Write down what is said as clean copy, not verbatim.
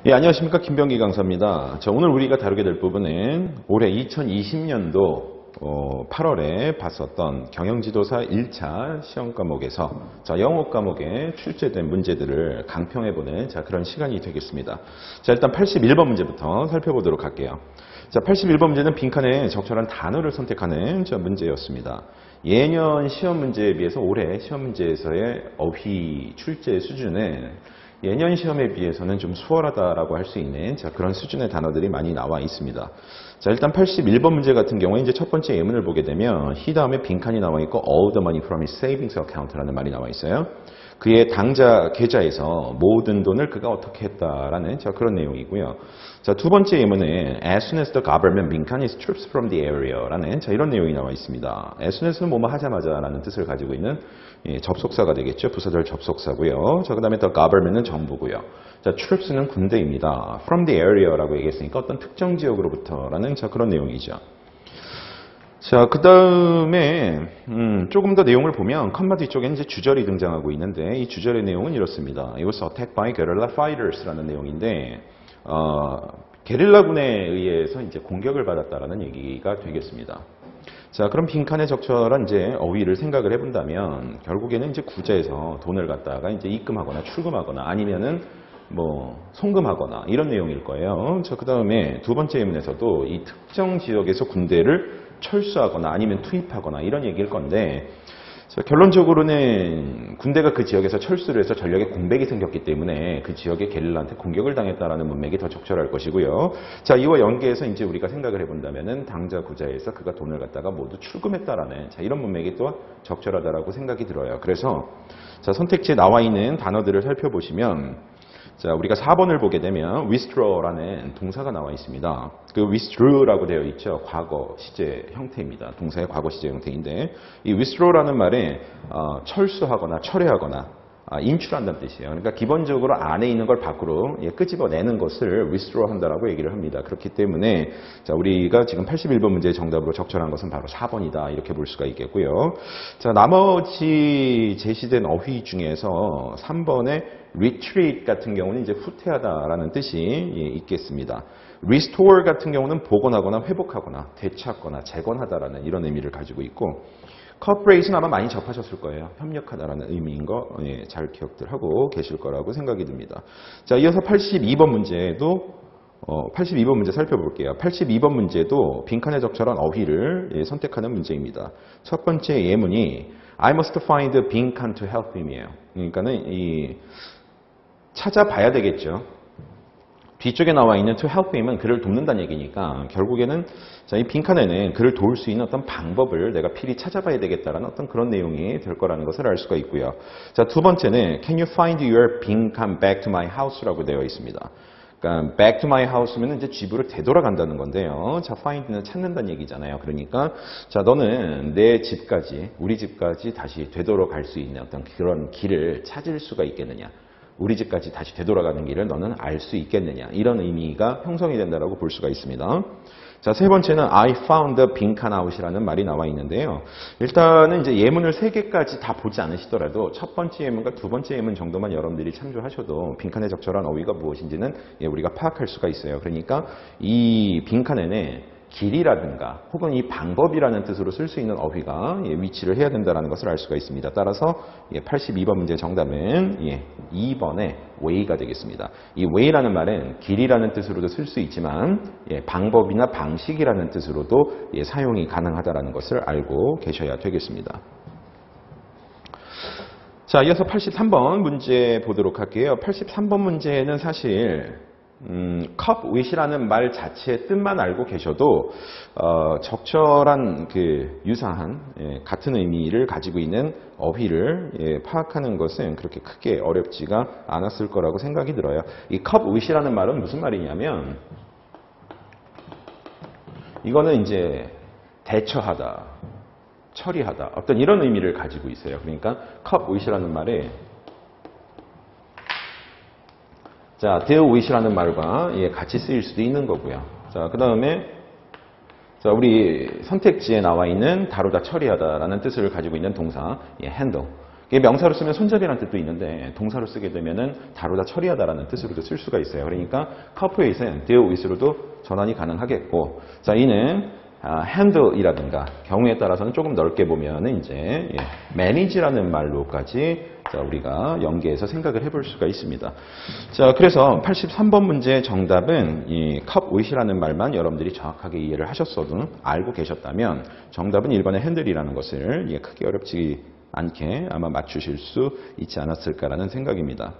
예, 안녕하십니까. 김병기 강사입니다. 자, 오늘 우리가 다루게 될 부분은 올해 2020년도 8월에 봤었던 경영지도사 1차 시험 과목에서 영어 과목에 출제된 문제들을 강평해보는 그런 시간이 되겠습니다. 자, 일단 81번 문제부터 살펴보도록 할게요. 자, 81번 문제는 빈칸에 적절한 단어를 선택하는 문제였습니다. 예년 시험 문제에 비해서 올해 시험 문제에서의 어휘 출제 수준은 예년 시험에 비해서는 좀 수월하다라고 할 수 있는 그런 수준의 단어들이 많이 나와 있습니다. 자, 일단 81번 문제 같은 경우에 이제 첫 번째 예문을 보게 되면 he 다음에 빈칸이 나와 있고 all the money from his savings account라는 말이 나와 있어요. 그의 당좌 계좌에서 모든 돈을 그가 어떻게 했다라는 그런 내용이고요. 자, 두 번째 예문은 as soon as the government 빈칸 is troops from the area라는 이런 내용이 나와 있습니다. as soon as는 뭐뭐 하자마자라는 뜻을 가지고 있는 접속사가 되겠죠. 부사절 접속사고요. 자, 그다음에 the government은 정부고요. 자, troops는 군대입니다. from the area라고 얘기했으니까 어떤 특정 지역으로부터라는 그런 내용이죠. 자, 그 다음에 조금 더 내용을 보면 컴마 뒤쪽에 이제 주절이 등장하고 있는데 이 주절의 내용은 이렇습니다. It was attacked by guerrilla fighters라는 내용인데 게릴라군에 의해서 이제 공격을 받았다라는 얘기가 되겠습니다. 자, 그럼 빈칸에 적절한 이제 어휘를 생각을 해본다면 결국에는 이제 구자에서 돈을 갖다가 이제 입금하거나 출금하거나 아니면은 뭐 송금하거나 이런 내용일 거예요. 자, 그 다음에 두 번째 예문에서도 이 특정 지역에서 군대를 철수하거나 아니면 투입하거나 이런 얘기일 건데 자, 결론적으로는 군대가 그 지역에서 철수를 해서 전력에 공백이 생겼기 때문에 그 지역의 게릴라한테 공격을 당했다라는 문맥이 더 적절할 것이고요. 자, 이와 연계해서 이제 우리가 생각을 해본다면은 당좌 구자에서 그가 돈을 갖다가 모두 출금했다라는 이런 문맥이 또 적절하다라고 생각이 들어요. 그래서 자, 선택지에 나와 있는 단어들을 살펴보시면 자, 우리가 4번을 보게 되면 withdraw라는 동사가 나와 있습니다. 그 withdraw라고 되어 있죠. 과거 시제 형태입니다. 동사의 과거 시제 형태인데 이 withdraw라는 말에 철수하거나 철회하거나 인출한다는 뜻이에요. 그러니까 기본적으로 안에 있는 걸 밖으로 끄집어내는 것을 withdraw 한다라고 얘기를 합니다. 그렇기 때문에 자, 우리가 지금 81번 문제의 정답으로 적절한 것은 바로 4번이다. 이렇게 볼 수가 있겠고요. 자, 나머지 제시된 어휘 중에서 3번의 retreat 같은 경우는 이제 후퇴하다라는 뜻이 있겠습니다. restore 같은 경우는 복원하거나 회복하거나 되찾거나 재건하다라는 이런 의미를 가지고 있고 cooperate는 아마 많이 접하셨을 거예요. 협력하다라는 의미인 거 잘 기억들 하고 계실 거라고 생각이 듭니다. 자, 이어서 82번 문제도 82번 문제 살펴볼게요. 82번 문제도 빈칸에 적절한 어휘를 선택하는 문제입니다. 첫 번째 예문이 I must find a 빈칸 to help him이에요. 그러니까는 찾아봐야 되겠죠. 뒤쪽에 나와 있는 to help him은 그를 돕는다는 얘기니까 결국에는 자, 이 빈칸에는 그를 도울 수 있는 어떤 방법을 내가 필히 찾아봐야 되겠다라는 어떤 그런 내용이 될 거라는 것을 알 수가 있고요. 자, 두 번째는 Can you find your 빈칸 back to my house라고 되어 있습니다. 그러니까 back to my house면 이제 집으로 되돌아간다는 건데요. 자, find는 찾는다는 얘기잖아요. 그러니까 자, 너는 내 집까지, 우리 집까지 다시 되돌아갈 수 있는 어떤 그런 길을 찾을 수가 있겠느냐? 우리 집까지 다시 되돌아가는 길을 너는 알 수 있겠느냐. 이런 의미가 형성이 된다고 볼 수가 있습니다. 자, 세 번째는 I found a 빈칸 out이라는 말이 나와 있는데요. 일단은 이제 예문을 3개까지 다 보지 않으시더라도 첫 번째 예문과 두 번째 예문 정도만 여러분들이 참조하셔도 빈칸에 적절한 어휘가 무엇인지는 우리가 파악할 수가 있어요. 그러니까 이 빈칸에는 길이라든가 혹은 이 방법이라는 뜻으로 쓸 수 있는 어휘가 위치를 해야 된다는 것을 알 수가 있습니다. 따라서 82번 문제 정답은 2번의 way가 되겠습니다. 이 way라는 말은 길이라는 뜻으로도 쓸 수 있지만 방법이나 방식이라는 뜻으로도 사용이 가능하다는 것을 알고 계셔야 되겠습니다. 자, 이어서 83번 문제 보도록 할게요. 83번 문제는 사실 cup with이라는 말 자체의 뜻만 알고 계셔도 적절한 유사한 같은 의미를 가지고 있는 어휘를 파악하는 것은 그렇게 크게 어렵지가 않았을 거라고 생각이 들어요. 이 cup with이라는 말은 무슨 말이냐면 이거는 이제 대처하다, 처리하다 어떤 이런 의미를 가지고 있어요. 그러니까 cup with이라는 말에 자, deal with라는 말과 같이 쓰일 수도 있는 거고요. 자, 그 다음에 자, 우리 선택지에 나와 있는 다루다, 처리하다라는 뜻을 가지고 있는 동사 handle. 이게 명사로 쓰면 손잡이라는 뜻도 있는데 동사로 쓰게 되면은 다루다 처리하다라는 뜻으로도 쓸 수가 있어요. 그러니까 corporate은 deal with로도 전환이 가능하겠고, 자, 이는 handle이라든가 경우에 따라서는 조금 넓게 보면은 이제 manage라는 말로까지 자, 우리가 연계해서 생각을 해볼 수가 있습니다. 자, 그래서 83번 문제 정답은 이 cup with이라는 말만 여러분들이 정확하게 이해를 하셨어도 알고 계셨다면 정답은 1번의 handle이라는 것을 크게 어렵지 않게 아마 맞추실 수 있지 않았을까라는 생각입니다.